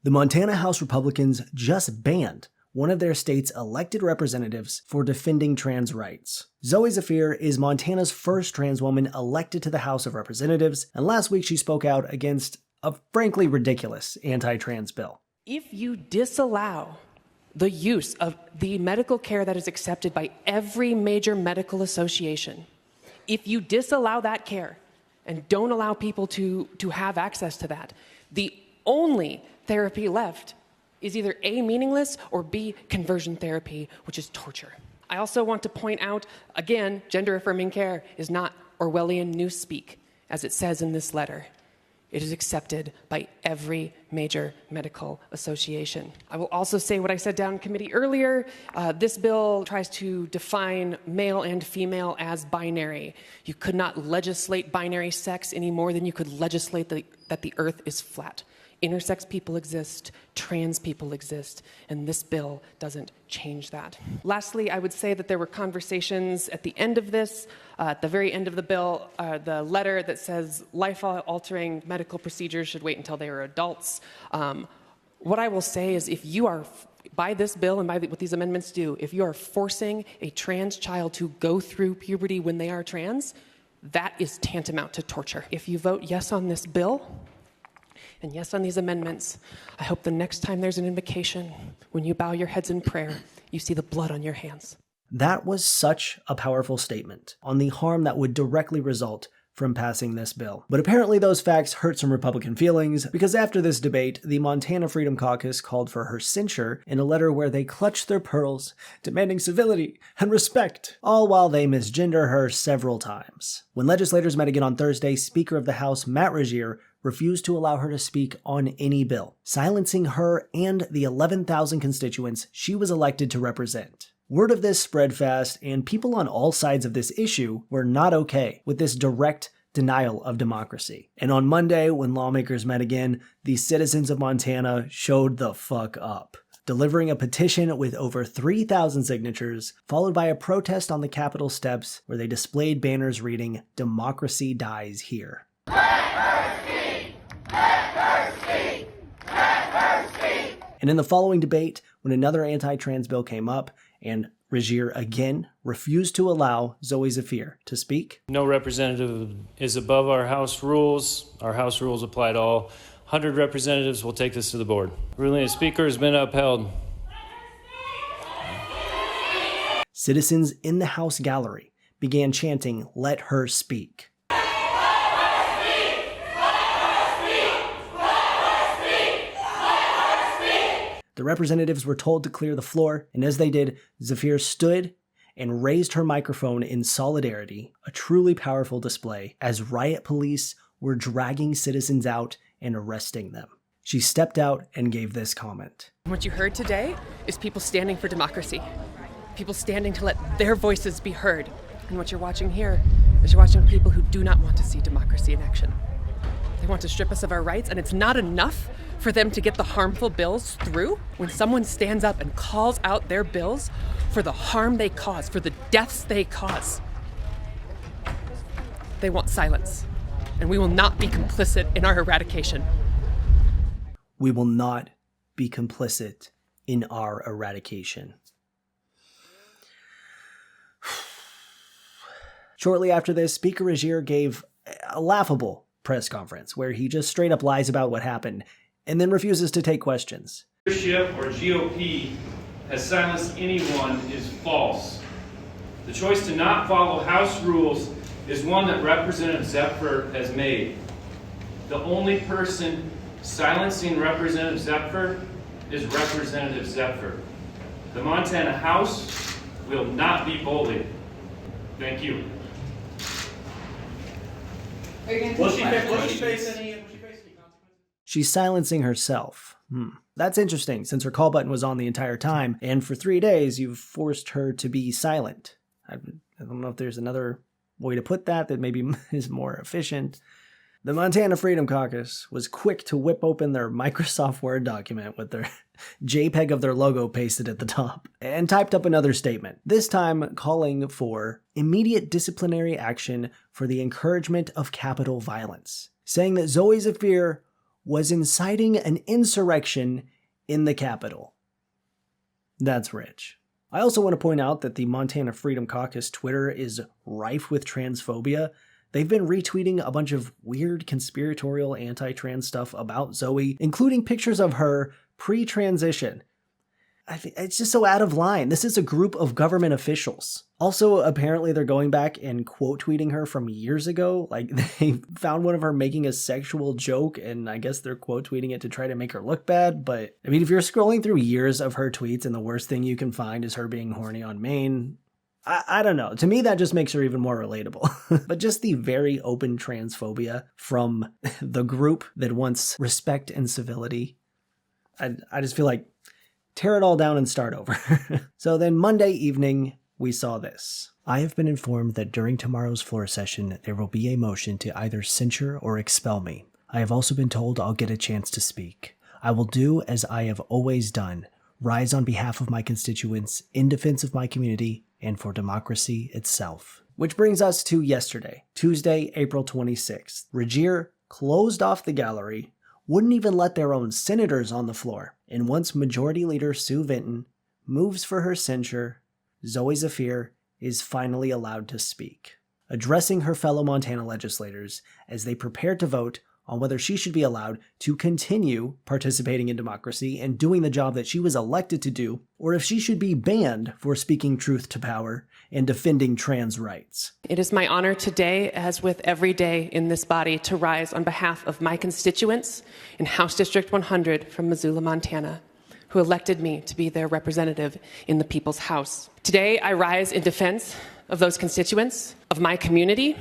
The Montana House Republicans just banned one of their state's elected representatives for defending trans rights. Zooey Zephyr is Montana's first trans woman elected to the House of Representatives, and last week she spoke out against a frankly ridiculous anti-trans bill. If you disallow the use of the medical care that is accepted by every major medical association, if you disallow that care and don't allow people to have access to that, the only therapy left is either A, meaningless, or B, conversion therapy, which is torture. I also want to point out, again, gender-affirming care is not Orwellian newspeak, as it says in this letter. It is accepted by every major medical association. I will also say what I said down in committee earlier. This bill tries to define male and female as binary. You could not legislate binary sex any more than you could legislate that the earth is flat. Intersex people exist, trans people exist, and this bill doesn't change that. Lastly, I would say that there were conversations at the end of this, at the very end of the bill, the letter that says life-altering medical procedures should wait until they are adults. What I will say is if you are, by this bill and by what these amendments do, if you are forcing a trans child to go through puberty when they are trans, that is tantamount to torture. If you vote yes on this bill, and yes, on these amendments, I hope the next time there's an invocation, when you bow your heads in prayer, you see the blood on your hands. That was such a powerful statement on the harm that would directly result from passing this bill. But apparently those facts hurt some Republican feelings, because after this debate, the Montana Freedom Caucus called for her censure in a letter where they clutched their pearls, demanding civility and respect, all while they misgender her several times. When legislators met again on Thursday, Speaker of the House Matt Regier refused to allow her to speak on any bill, silencing her and the 11,000 constituents she was elected to represent. Word of this spread fast, and people on all sides of this issue were not okay with this direct denial of democracy. And on Monday, when lawmakers met again, the citizens of Montana showed the fuck up, delivering a petition with over 3,000 signatures, followed by a protest on the Capitol steps where they displayed banners reading, "Democracy dies here." And in the following debate, when another anti-trans bill came up, and Regier again refused to allow Zooey Zephyr to speak. No representative is above our House rules. Our House rules apply to all. 100 representatives will take this to the board. Ruling of Speaker has been upheld. Citizens in the House gallery began chanting, "Let her speak." The representatives were told to clear the floor, and as they did, Zephyr stood and raised her microphone in solidarity, a truly powerful display, as riot police were dragging citizens out and arresting them. She stepped out and gave this comment. What you heard today is people standing for democracy, people standing to let their voices be heard. And what you're watching here is you're watching people who do not want to see democracy in action. They want to strip us of our rights, and it's not enough for them to get the harmful bills through. When someone stands up and calls out their bills for the harm they cause, for the deaths they cause, they want silence. And we will not be complicit in our eradication. We will not be complicit in our eradication. Shortly after this, Speaker Regier gave a laughable press conference where he just straight up lies about what happened and then refuses to take questions. Leadership or GOP has silenced anyone is false. The choice to not follow House rules is one that Representative Zephyr has made. The only person silencing Representative Zephyr is Representative Zephyr. The Montana House will not be bullied. Thank you. Will she face any consequences? She's silencing herself. That's interesting, since her call button was on the entire time, and for 3 days you've forced her to be silent. I don't know if there's another way to put that maybe is more efficient. The Montana Freedom Caucus was quick to whip open their Microsoft Word document with their JPEG of their logo pasted at the top, and typed up another statement, this time calling for immediate disciplinary action for the encouragement of capital violence, saying that Zooey Zephyr was inciting an insurrection in the Capitol. That's rich. I also want to point out that the Montana Freedom Caucus Twitter is rife with transphobia. They've been retweeting a bunch of weird conspiratorial anti-trans stuff about Zooey, including pictures of her pre-transition. It's just so out of line. This is a group of government officials. Also, apparently they're going back and quote tweeting her from years ago. Like, they found one of her making a sexual joke, and I guess they're quote tweeting it to try to make her look bad. But, I mean, if you're scrolling through years of her tweets and the worst thing you can find is her being horny on Maine, I don't know. To me, that just makes her even more relatable. But just the very open transphobia from the group that wants respect and civility, I just feel like tear it all down and start over. So then Monday evening, we saw this. I have been informed that during tomorrow's floor session, there will be a motion to either censure or expel me. I have also been told I'll get a chance to speak. I will do as I have always done, rise on behalf of my constituents, in defense of my community, and for democracy itself. Which brings us to yesterday, Tuesday, April 26th. Regier closed off the gallery, wouldn't even let their own senators on the floor. And once Majority Leader Sue Vinton moves for her censure, Zooey Zephyr is finally allowed to speak, addressing her fellow Montana legislators as they prepare to vote on whether she should be allowed to continue participating in democracy and doing the job that she was elected to do, or if she should be banned for speaking truth to power and defending trans rights. It is my honor today, as with every day in this body, to rise on behalf of my constituents in House District 100 from Missoula, Montana, who elected me to be their representative in the People's House. Today, I rise in defense of those constituents, of my community,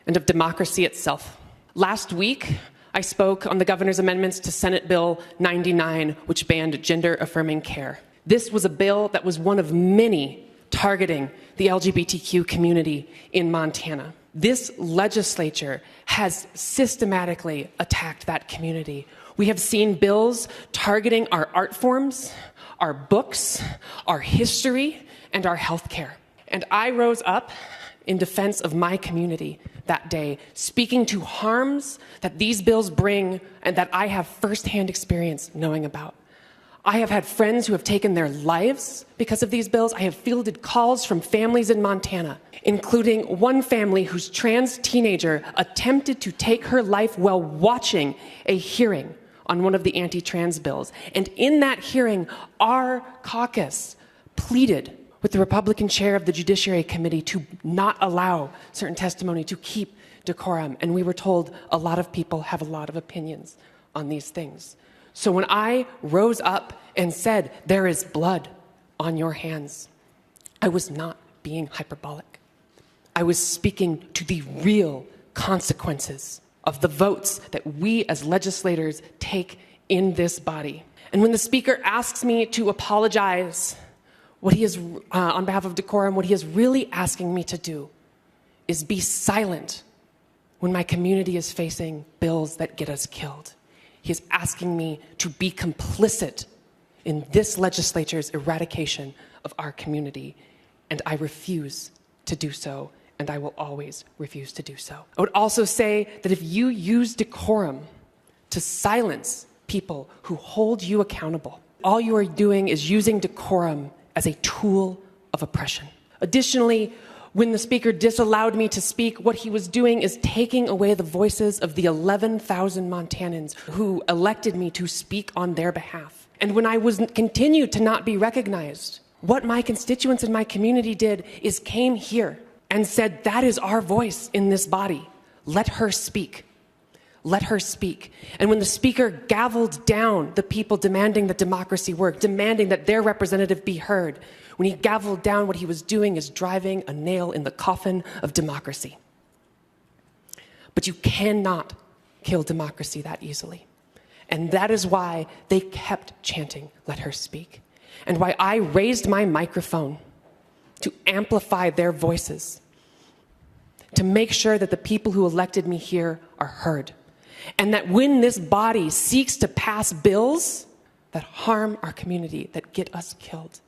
and of democracy itself. Last week, I spoke on the governor's amendments to Senate Bill 99, which banned gender-affirming care. This was a bill that was one of many targeting the LGBTQ community in Montana. This legislature has systematically attacked that community. We have seen bills targeting our art forms, our books, our history, and our healthcare. And I rose up in defense of my community that day, speaking to harms that these bills bring and that I have firsthand experience knowing about. I have had friends who have taken their lives because of these bills. I have fielded calls from families in Montana, including one family whose trans teenager attempted to take her life while watching a hearing on one of the anti-trans bills. And in that hearing, our caucus pleaded with the Republican chair of the Judiciary Committee to not allow certain testimony, to keep decorum. And we were told a lot of people have a lot of opinions on these things. So when I rose up and said, there is blood on your hands, I was not being hyperbolic. I was speaking to the real consequences of the votes that we as legislators take in this body. And when the speaker asks me to apologize, what he is, on behalf of decorum, what he is really asking me to do is be silent when my community is facing bills that get us killed. He is asking me to be complicit in this legislature's eradication of our community, and I refuse to do so, and I will always refuse to do so. I would also say that if you use decorum to silence people who hold you accountable, all you are doing is using decorum as a tool of oppression. Additionally, when the speaker disallowed me to speak, what he was doing is taking away the voices of the 11,000 Montanans who elected me to speak on their behalf. And when I continued to not be recognized, what my constituents in my community did is came here and said, that is our voice in this body. Let her speak. Let her speak. And when the speaker gavelled down the people demanding that democracy work, demanding that their representative be heard, when he gavelled down, what he was doing is driving a nail in the coffin of democracy. But you cannot kill democracy that easily. And that is why they kept chanting, let her speak. And why I raised my microphone to amplify their voices, to make sure that the people who elected me here are heard. And that when this body seeks to pass bills that harm our community, that get us killed,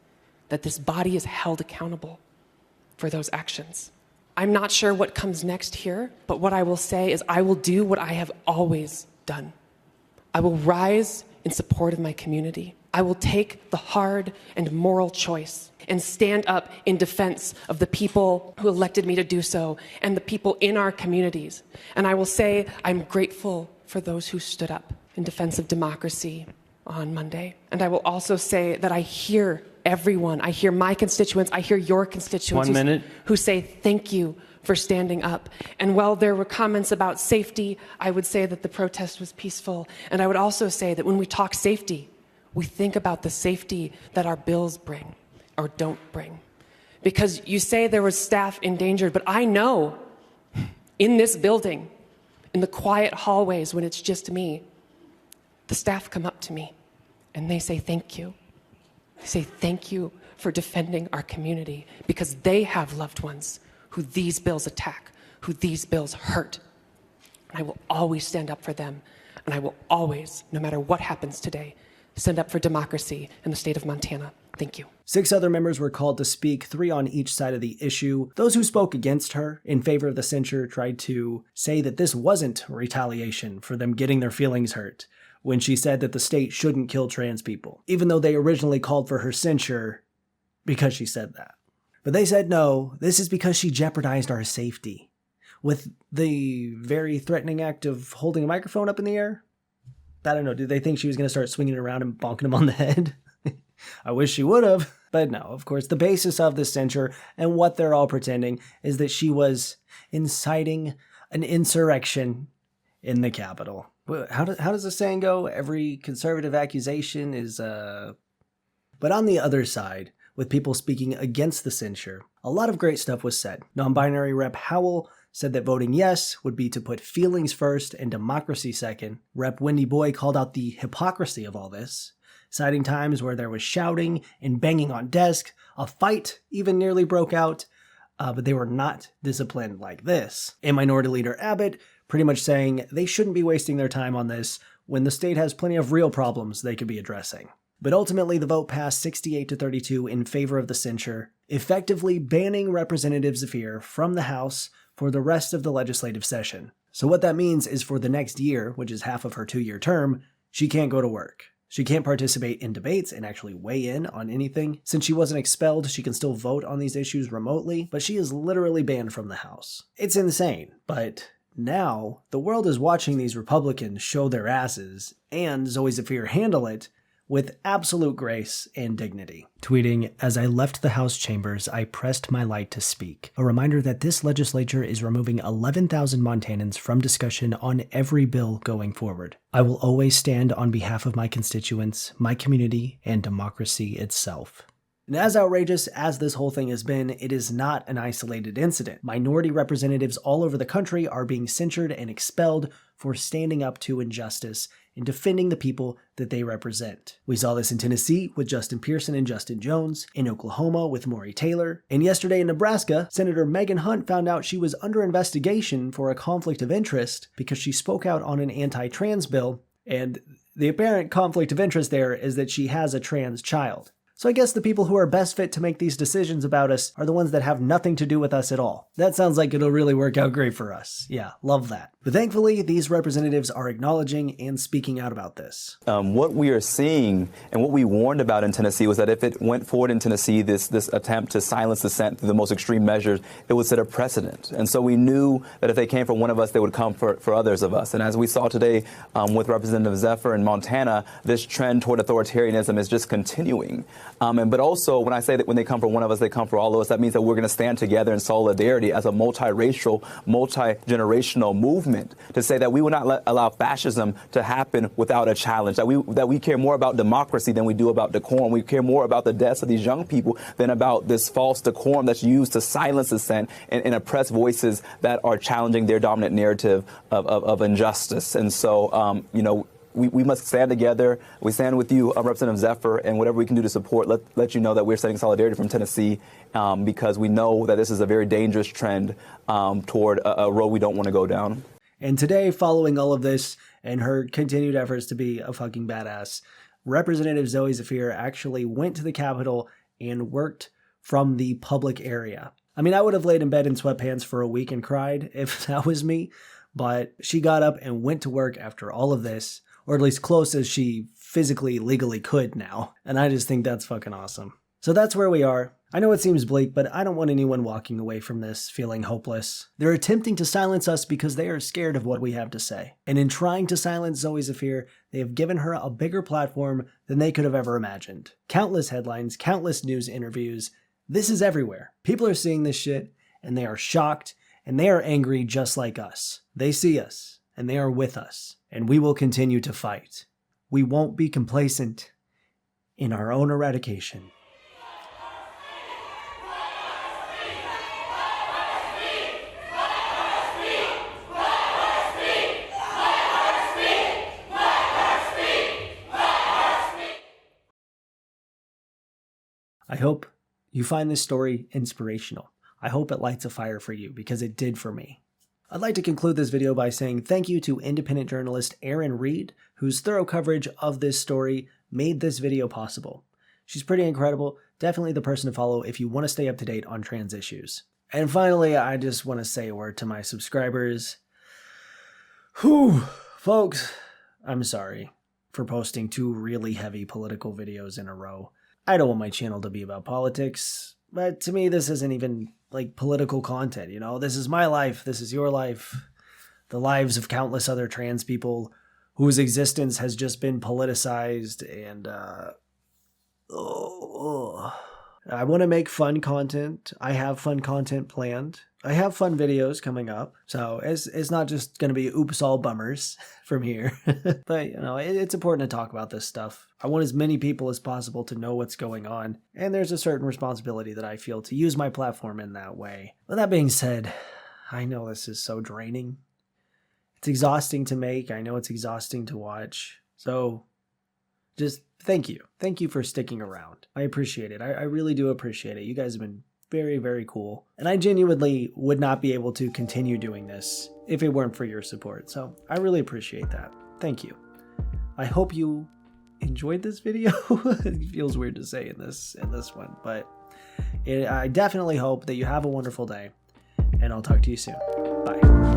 that this body is held accountable for those actions. I'm not sure what comes next here, but what I will say is I will do what I have always done. I will rise in support of my community. I will take the hard and moral choice and stand up in defense of the people who elected me to do so and the people in our communities. And I will say I'm grateful for those who stood up in defense of democracy on Monday. And I will also say that I hear everyone. I hear my constituents. I hear your constituents. 1 minute. Who say thank you for standing up. And while there were comments about safety, I would say that the protest was peaceful. And I would also say that when we talk safety, we think about the safety that our bills bring or don't bring. Because you say there was staff endangered, but I know in this building, in the quiet hallways when it's just me, the staff come up to me and they say thank you. They say thank you for defending our community because they have loved ones who these bills attack, who these bills hurt. And I will always stand up for them. And I will always, no matter what happens today, stand up for democracy in the state of Montana. Thank you. 6 other members were called to speak, 3 on each side of the issue. Those who spoke against her in favor of the censure tried to say that this wasn't retaliation for them getting their feelings hurt when she said that the state shouldn't kill trans people, even though they originally called for her censure because she said that. But they said no, this is because she jeopardized our safety with the very threatening act of holding a microphone up in the air. I don't know, did they think she was going to start swinging it around and bonking him on the head? I wish she would have. But no, of course, the basis of this censure and what they're all pretending is that she was inciting an insurrection in the Capitol. How does the saying go? Every conservative accusation is, But on the other side, with people speaking against the censure, a lot of great stuff was said. Non-binary Rep. Howell said that voting yes would be to put feelings first and democracy second. Rep. Wendy Boy called out the hypocrisy of all this, citing times where there was shouting and banging on desks, a fight even nearly broke out, but they were not disciplined like this. And Minority Leader Abbott pretty much saying they shouldn't be wasting their time on this when the state has plenty of real problems they could be addressing. But ultimately, the vote passed 68-32 in favor of the censure, effectively banning Representative Zephyr from the House for the rest of the legislative session. So what that means is for the next year, which is half of her 2-year term, she can't go to work. She can't participate in debates and actually weigh in on anything. Since she wasn't expelled, she can still vote on these issues remotely, but she is literally banned from the House. It's insane, but now the world is watching these Republicans show their asses and Zooey Zephyr handle it with absolute grace and dignity. Tweeting, "As I left the House chambers, I pressed my light to speak. A reminder that this legislature is removing 11,000 Montanans from discussion on every bill going forward. I will always stand on behalf of my constituents, my community, and democracy itself." And as outrageous as this whole thing has been, it is not an isolated incident. Minority representatives all over the country are being censured and expelled for standing up to injustice and defending the people that they represent. We saw this in Tennessee with Justin Pearson and Justin Jones, in Oklahoma with Maury Taylor, and yesterday in Nebraska, Senator Megan Hunt found out she was under investigation for a conflict of interest because she spoke out on an anti-trans bill, and the apparent conflict of interest there is that she has a trans child. So I guess the people who are best fit to make these decisions about us are the ones that have nothing to do with us at all. That sounds like it'll really work out great for us. Yeah, love that. But thankfully, these representatives are acknowledging and speaking out about this. What we are seeing and what we warned about in Tennessee was that if it went forward in Tennessee, this attempt to silence dissent through the most extreme measures, it would set a precedent. And so we knew that if they came for one of us, they would come for others of us. And as we saw today with Representative Zephyr in Montana, this trend toward authoritarianism is just continuing. But also, when I say that when they come for one of us, they come for all of us, that means that we're going to stand together in solidarity as a multiracial, multi-generational movement to say that we will not allow fascism to happen without a challenge, that we care more about democracy than we do about decorum. We care more about the deaths of these young people than about this false decorum that's used to silence dissent and oppress voices that are challenging their dominant narrative of injustice. And so, we must stand together. We stand with you, Representative Zephyr, and whatever we can do to support, let you know that we're sending solidarity from Tennessee because we know that this is a very dangerous trend toward a road we don't want to go down. And today, following all of this and her continued efforts to be a fucking badass, Representative Zooey Zephyr actually went to the Capitol and worked from the public area. I mean, I would have laid in bed in sweatpants for a week and cried if that was me, but she got up and went to work after all of this, or at least close as she physically, legally could now. And I just think that's fucking awesome. So that's where we are. I know it seems bleak, but I don't want anyone walking away from this feeling hopeless. They're attempting to silence us because they are scared of what we have to say. And in trying to silence Zooey Zephyr, they have given her a bigger platform than they could have ever imagined. Countless headlines, countless news interviews. This is everywhere. People are seeing this shit, and they are shocked, and they are angry just like us. They see us, and they are with us, and we will continue to fight. We won't be complacent in our own eradication. I hope you find this story inspirational. I hope it lights a fire for you, because it did for me. I'd like to conclude this video by saying thank you to independent journalist Erin Reed, whose thorough coverage of this story made this video possible. She's pretty incredible, definitely the person to follow if you want to stay up to date on trans issues. And finally, I just want to say a word to my subscribers. Whew, folks, I'm sorry for posting 2 really heavy political videos in a row. I don't want my channel to be about politics, but to me this isn't even like political content, you know? This is my life, this is your life, the lives of countless other trans people whose existence has just been politicized, and I want to make fun content. I have fun content planned. I have fun videos coming up, so it's not just going to be oops all bummers from here. But, you know, it's important to talk about this stuff. I want as many people as possible to know what's going on, and there's a certain responsibility that I feel to use my platform in that way. With that being said, I know this is so draining. It's exhausting to make. I know it's exhausting to watch. So just thank you. Thank you for sticking around. I appreciate it. I really do appreciate it. You guys have been very, very cool. And I genuinely would not be able to continue doing this if it weren't for your support. So I really appreciate that. Thank you. I hope you enjoyed this video. It feels weird to say in this one, but I definitely hope that you have a wonderful day, and I'll talk to you soon. Bye.